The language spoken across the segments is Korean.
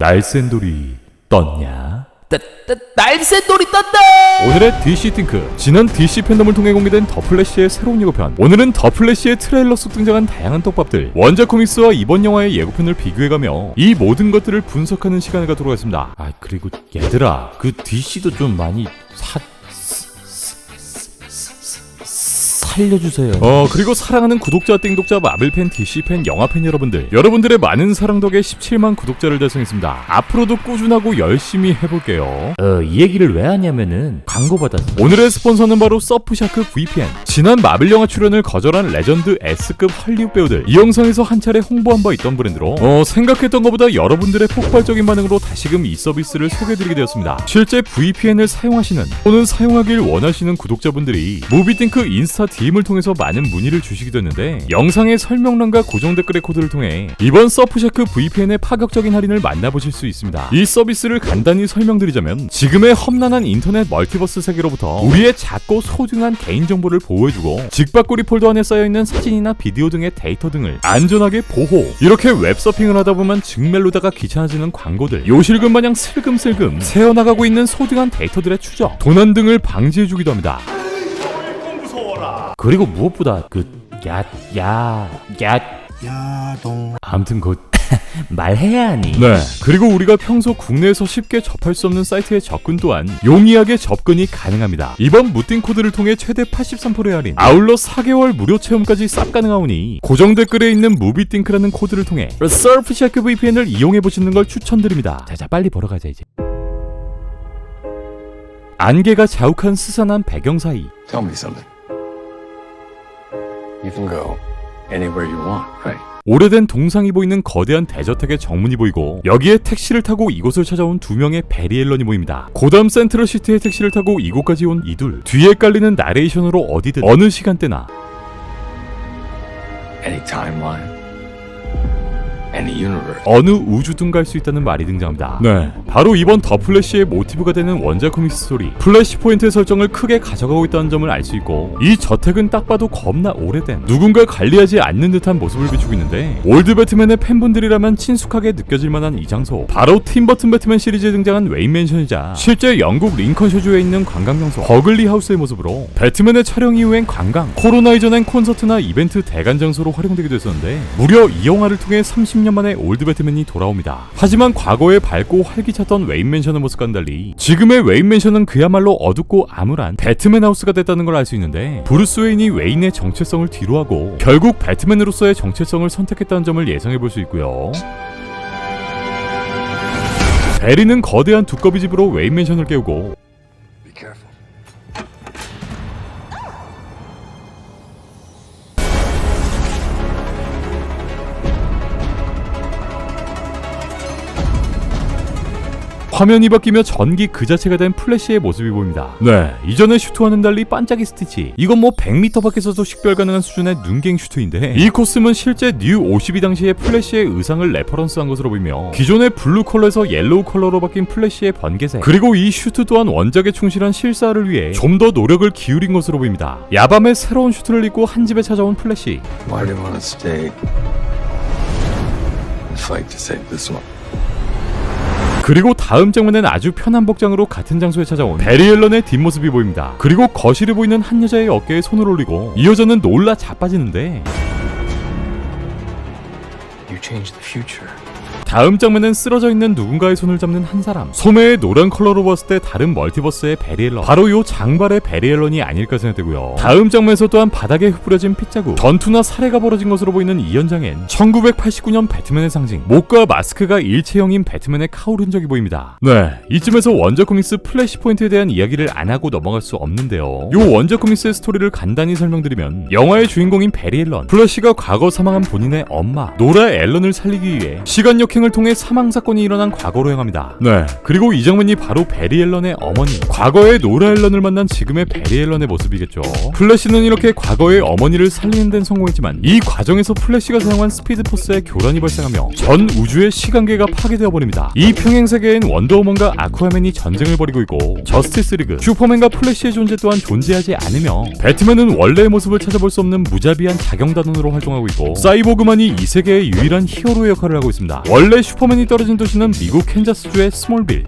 날쌘돌이 떴냐? 날쌘돌이 떴다! 오늘의 DC 띵크. 지난 DC 팬덤을 통해 공개된 더 플래시의 새로운 예고편. 오늘은 더 플래시의 트레일러 속 등장한 다양한 떡밥들, 원작 코믹스와 이번 영화의 예고편을 비교해가며 이 모든 것들을 분석하는 시간을 갖도록 하겠습니다. 아, 그리고 얘들아, 그 DC도 좀 많이 살려주세요. 그리고 사랑하는 구독자, 띵독자, 마블팬, DC팬, 영화팬 여러분들의 많은 사랑 덕에 17만 구독자를 달성했습니다. 앞으로도 꾸준하고 열심히 해볼게요. 이 얘기를 왜 하냐면은 광고 받았어. 오늘의 스폰서는 바로 서프샤크 VPN. 지난 마블 영화 출연을 거절한 레전드 S급 헐리우드 배우들, 이 영상에서 한 차례 홍보한 바 있던 브랜드로 생각했던 것보다 여러분들의 폭발적인 반응으로 다시금 이 서비스를 소개해드리게 되었습니다. 실제 VPN을 사용하시는 또는 사용하길 원하시는 구독자분들이 무비띵크 인스타 DM을 통해서 많은 문의를 주시기도 했는데, 영상의 설명란과 고정 댓글의 코드를 통해 이번 서프샤크 VPN의 파격적인 할인을 만나보실 수 있습니다. 이 서비스를 간단히 설명드리자면, 지금의 험난한 인터넷 멀티버스 세계로부터 우리의 작고 소중한 개인정보를 보호해주고 직박구리 폴더 안에 쌓여있는 사진이나 비디오 등의 데이터 등을 안전하게 보호, 이렇게 웹서핑을 하다보면 정말로다가 귀찮아지는 광고들, 요실금 마냥 슬금슬금 새어나가고 있는 소중한 데이터들의 추적, 도난 등을 방지해주기도 합니다. 그리고 무엇보다 야동. 아무튼 말해야 하니. 네. 그리고 우리가 평소 국내에서 쉽게 접할 수 없는 사이트의 접근 또한 용이하게 접근이 가능합니다. 이번 무띵 코드를 통해 최대 83%의 할인, 아울러 4개월 무료 체험까지 싹 가능하오니 고정 댓글에 있는 무비띵크라는 코드를 통해 서프샤크 VPN을 이용해보시는 걸 추천드립니다. 자, 빨리 보러 가자 이제. 안개가 자욱한 스산한 배경 사이. Tell me something. You can go anywhere you want, right? 오래된 동상이 보이는 거대한 대저택의 정문이 보이고, 여기에 택시를 타고 이곳을 찾아온 두 명의 베리 앨런이 보입니다. 고담 센트럴시티의 택시를 타고 이곳까지 온 이둘, 뒤에 깔리는 나레이션으로 어디든 어느 시간대나 Any timeline, any universe. 어느 우주든 갈 수 있다는 말이 등장합니다. 네, 바로 이번 더 플래시의 모티브가 되는 원작 코믹스 스토리, 플래시 포인트의 설정을 크게 가져가고 있다는 점을 알 수 있고, 이 저택은 딱 봐도 겁나 오래된, 누군가 관리하지 않는 듯한 모습을 비추고 있는데, 올드 배트맨의 팬분들이라면 친숙하게 느껴질 만한 이 장소, 바로 팀버튼 배트맨 시리즈에 등장한 웨인 맨션이자 실제 영국 링컨셔주에 있는 관광명소 버글리 하우스의 모습으로 배트맨의 촬영 이후엔 관광, 코로나 이전엔 콘서트나 이벤트 대관 장소로 활용되기도 했었는데, 무려 이 영화를 통해 30년 만에 올드 배트맨이 돌아옵니다. 하지만 과거에 밝고 활기찼던 웨인 맨션의 모습과는 달리 지금의 웨인 맨션은 그야말로 어둡고 암울한 배트맨 하우스가 됐다는 걸 알 수 있는데, 브루스 웨인이 웨인의 정체성을 뒤로하고 결국 배트맨으로서의 정체성을 선택했다는 점을 예상해볼 수 있고요. 베리는 거대한 두꺼비 집으로 웨인 맨션을 깨우고, Be careful. 화면이 바뀌며 전기 그 자체가 된 플래시의 모습이 보입니다. 네, 이전의 슈트와는 달리 반짝이 스티치, 이건 뭐 100m 밖에서도 식별 가능한 수준의 눈갱 슈트인데, 이 코스튬은 실제 뉴 52 당시의 플래시의 의상을 레퍼런스한 것으로 보이며, 기존의 블루 컬러에서 옐로우 컬러로 바뀐 플래시의 번개색, 그리고 이 슈트 또한 원작에 충실한 실사를 위해 좀 더 노력을 기울인 것으로 보입니다. 야밤에 새로운 슈트를 입고 한 집에 찾아온 플래시. Why do you want to stay and fight to save this one? 그리고 다음 장면엔 아주 편한 복장으로 같은 장소에 찾아온 베리 앨런의 뒷모습이 보입니다. 그리고 거실에 보이는 한 여자의 어깨에 손을 올리고, 이 여자는 놀라 자빠지는데, You changed the future. 다음 장면엔 쓰러져 있는 누군가의 손을 잡는 한 사람, 소매의 노란 컬러로 봤을 때 다른 멀티버스의 베리 앨런, 바로 요 장발의 베리 앨런이 아닐까 생각되고요. 다음 장면에서 또한 바닥에 흩뿌려진 핏자국, 전투나 살해가 벌어진 것으로 보이는 이 현장엔 1989년 배트맨의 상징, 목과 마스크가 일체형인 배트맨의 카울 흔적이 보입니다. 네, 이쯤에서 원작 코믹스 플래시 포인트에 대한 이야기를 안 하고 넘어갈 수 없는데요. 요 원작 코믹스의 스토리를 간단히 설명드리면, 영화의 주인공인 베리 앨런, 플래시가 과거 사망한 본인의 엄마 노라 앨런을 살리기 위해 시간 역행 을 통해 사망 사건이 일어난 과거로 향합니다. 네, 그리고 이 장면이 바로 베리 앨런의 어머니, 과거의 노라 앨런을 만난 지금의 베리 앨런의 모습이겠죠. 플래시는 이렇게 과거의 어머니를 살리는 데는 성공했지만, 이 과정에서 플래시가 사용한 스피드 포스의 교란이 발생하며 전 우주의 시간계가 파괴되어 버립니다. 이 평행 세계엔 원더우먼과 아쿠아맨이 전쟁을 벌이고 있고, 저스티스 리그, 슈퍼맨과 플래시의 존재 또한 존재하지 않으며, 배트맨은 원래의 모습을 찾아볼 수 없는 무자비한 자경단원으로 활동하고 있고, 사이보그만이 이 세계의 유일한 히어로의 역할을 하고 있습니다. 원래 원래 슈퍼맨이 떨어진 도시는 미국 캔자스주의 스몰빌.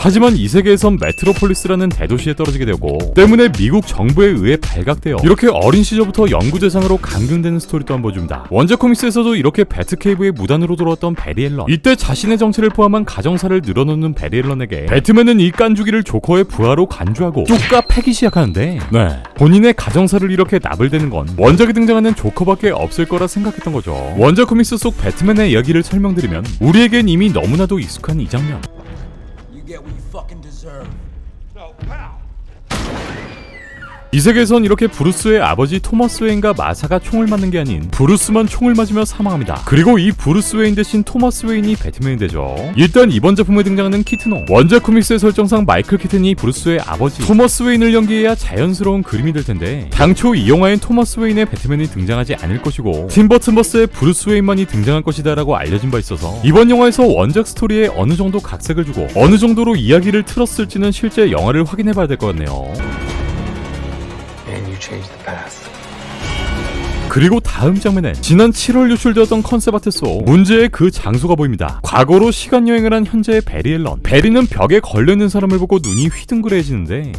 하지만 이 세계에선 메트로폴리스라는 대도시에 떨어지게 되고 때문에 미국 정부에 의해 발각되어 이렇게 어린 시절부터 연구 대상으로 감금되는 스토리 또한 보여줍니다. 원작 코믹스에서도 이렇게 배트케이브에 무단으로 들어왔던 베리 앨런, 이때 자신의 정체를 포함한 가정사를 늘어놓는 베리 앨런에게 배트맨은 이 깐죽이를 조커의 부하로 간주하고 쫓아 패기 시작하는데 본인의 가정사를 이렇게 나불대는 건 원작에 등장하는 조커밖에 없을 거라 생각했던 거죠. 원작 코믹스 속 배트맨의 이야기를 설명드리면 우리에겐 이미 너무나도 익숙한 이 장면. Get what you fucking deserve. No, pal. 이 세계에선 이렇게 브루스의 아버지 토머스 웨인과 마사가 총을 맞는 게 아닌 브루스만 총을 맞으며 사망합니다. 그리고 이 브루스 웨인 대신 토머스 웨인이 배트맨이 되죠. 일단 이번 작품에 등장하는 키튼호, 원작 코믹스의 설정상 마이클 키튼이 브루스의 아버지 토머스 웨인을 연기해야 자연스러운 그림이 될 텐데 당초 이 영화엔 토머스 웨인의 배트맨이 등장하지 않을 것이고 팀 버튼 버스의 브루스 웨인만이 등장할 것이다 라고 알려진 바 있어서 이번 영화에서 원작 스토리에 어느 정도 각색을 주고 어느 정도로 이야기를 틀었을지는 실제 영화를 확인해 봐야 될 것 같네요. And you change the past. 그리고 다음 장면엔 지난 7월 유출되었던 컨셉 아트 속 문제의 그 장소가 보입니다. 과거로 시간여행을 한 현재의 베리 앨런. 베리는 벽에 걸려있는 사람을 보고 눈이 휘둥그레해지는데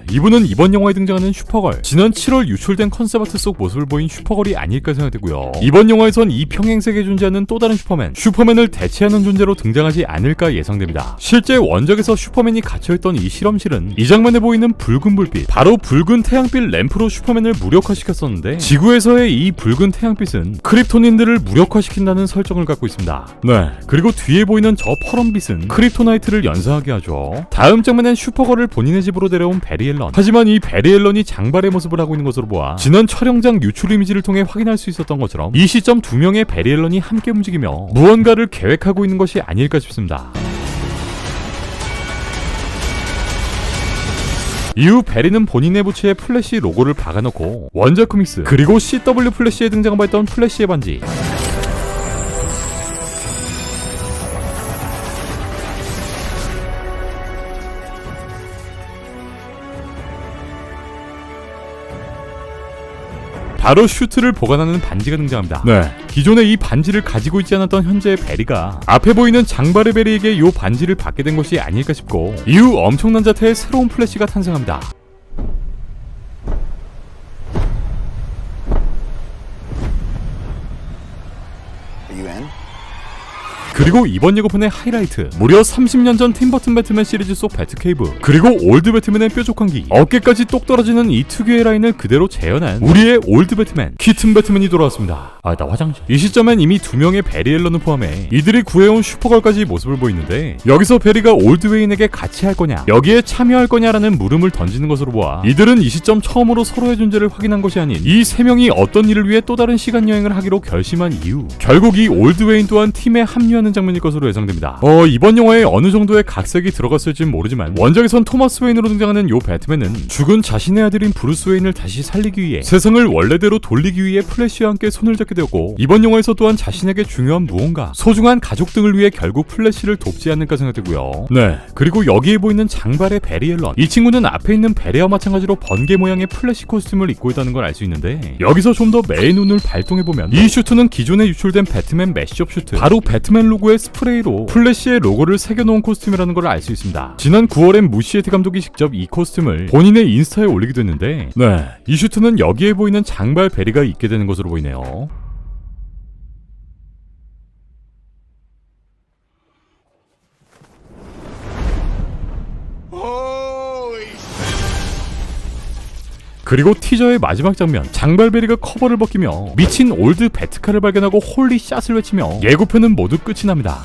이분은 이번 영화에 등장하는 슈퍼걸, 지난 7월 유출된 컨셉 아트 속 모습을 보인 슈퍼걸이 아닐까 생각되고요. 이번 영화에선 이 평행세계에 존재하는 또 다른 슈퍼맨을 대체하는 존재로 등장하지 않을까 예상됩니다. 실제 원작에서 슈퍼맨이 갇혀있던 이 실험실은 이 장면에 보이는 붉은 불빛, 바로 붉은 태양빛 램프로 슈퍼맨을 무력화시켰었는데 지구에서의 이 붉은 태양빛은 크립토닌들을 무력화시킨다는 설정을 갖고 있습니다. 그리고 뒤에 보이는 저 퍼런빛은 크립토나이트를 연상하게 하죠. 다음 장면엔 슈퍼걸을 본인의 집으로 데려온 베리 앨런. 하지만 이 베리 앨런이 장발의 모습을 하고 있는 것으로 보아 지난 촬영장 유출 이미지를 통해 확인할 수 있었던 것처럼 이 시점 두 명의 베리 앨런이 함께 움직이며 무언가를 계획하고 있는 것이 아닐까 싶습니다. 이후 베리는 본인의 부츠에 플래시 로고를 박아놓고 원작 코믹스 그리고 CW 플래시에 등장한 했던 플래시의 반지, 바로 슈트를 보관하는 반지가 등장합니다. 기존에 이 반지를 가지고 있지 않았던 현재의 베리가 앞에 보이는 장발의 베리에게 이 반지를 받게 된 것이 아닐까 싶고 이후 엄청난 자태의 새로운 플래시가 탄생합니다. Are you in? 그리고 이번 예고편의 하이라이트, 무려 30년 전 팀버튼 배트맨 시리즈 속 배트케이브, 그리고 올드 배트맨의 뾰족한 기, 어깨까지 똑 떨어지는 이 특유의 라인을 그대로 재현한 우리의 올드 배트맨, 키튼 배트맨이 돌아왔습니다. 나 화장실. 이 시점엔 이미 두 명의 베리 앨런을 포함해 이들이 구해온 슈퍼걸까지 모습을 보이는데 여기서 베리가 올드 웨인에게 같이 할 거냐, 여기에 참여할 거냐라는 물음을 던지는 것으로 보아 이들은 이 시점 처음으로 서로의 존재를 확인한 것이 아닌 이 세 명이 어떤 일을 위해 또 다른 시간여행을 하기로 결심한 이후 결국 이 올드 웨인 또한 팀에 합류하는 장면일 것으로 예상됩니다. 이번 영화에 어느 정도의 각색이 들어갔을진 모르지만 원작에선 토마스 웨인으로 등장하는 요 배트맨은 죽은 자신의 아들인 브루스 웨인을 다시 살리기 위해 세상을 원래대로 돌리기 위해 플래시와 함께 손을 잡게 되었고 이번 영화에서 또한 자신에게 중요한 무언가, 소중한 가족 등을 위해 결국 플래시를 돕지 않을까 생각되고요. 그리고 여기에 보이는 장발의 베리 앨런, 이 친구는 앞에 있는 베리와 마찬가지로 번개 모양의 플래시 코스튬을 입고 있다는 걸 알 수 있는데 여기서 좀 더 매의 눈을 발동해보면 이 슈트는 기존에 유출된 배트맨 매시업 슈트, 바로 배트맨 로고의 스프레이로 플래시의 로고를 새겨놓은 코스튬이라는 걸 알 수 있습니다. 지난 9월엔 무시에트 감독이 직접 이 코스튬을 본인의 인스타에 올리기도 했는데 이 슈트는 여기에 보이는 장발 베리가 입게 되는 것으로 보이네요. 그리고 티저의 마지막 장면, 장발베리가 커버를 벗기며 미친 올드 배트카를 발견하고 홀리 샷을 외치며 예고편은 모두 끝이 납니다.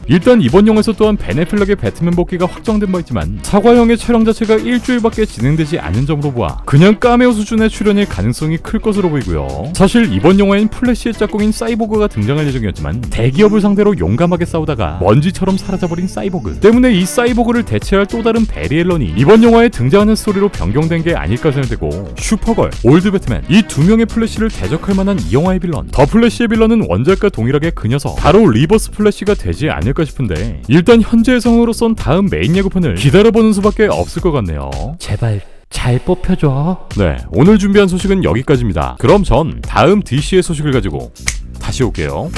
일단 이번 영화에서 또한 벤 애플렉의 배트맨 복귀가 확정된 바 있지만 사과형의 촬영 자체가 일주일밖에 진행되지 않은 점으로 보아 그냥 카메오 수준의 출연일 가능성이 클 것으로 보이고요. 사실 이번 영화엔 플래시의 짝꿍인 사이보그가 등장할 예정이었지만 대기업을 상대로 용감하게 싸우다가 먼지처럼 사라져버린 사이보그 때문에 이 사이보그를 대체할 또 다른 베리 앨런이 이번 영화에 등장하는 스토리로 변경된 게 아닐까 생각되고 슈퍼걸, 올드 배트맨, 이 두 명의 플래시를 대적할 만한 이 영화의 빌런, 더 플래시의 빌런은 원작과 동일하게 그 녀석, 바로 리버스 플래시가 되지 않을 않을까 싶은데 일단 현재의 상황으로선 다음 메인 예고편을 기다려보는 수밖에 없을 것 같네요. 제발 잘 뽑혀줘. 네, 오늘 준비한 소식은 여기까지입니다. 그럼 전 다음 DC의 소식을 가지고 다시 올게요.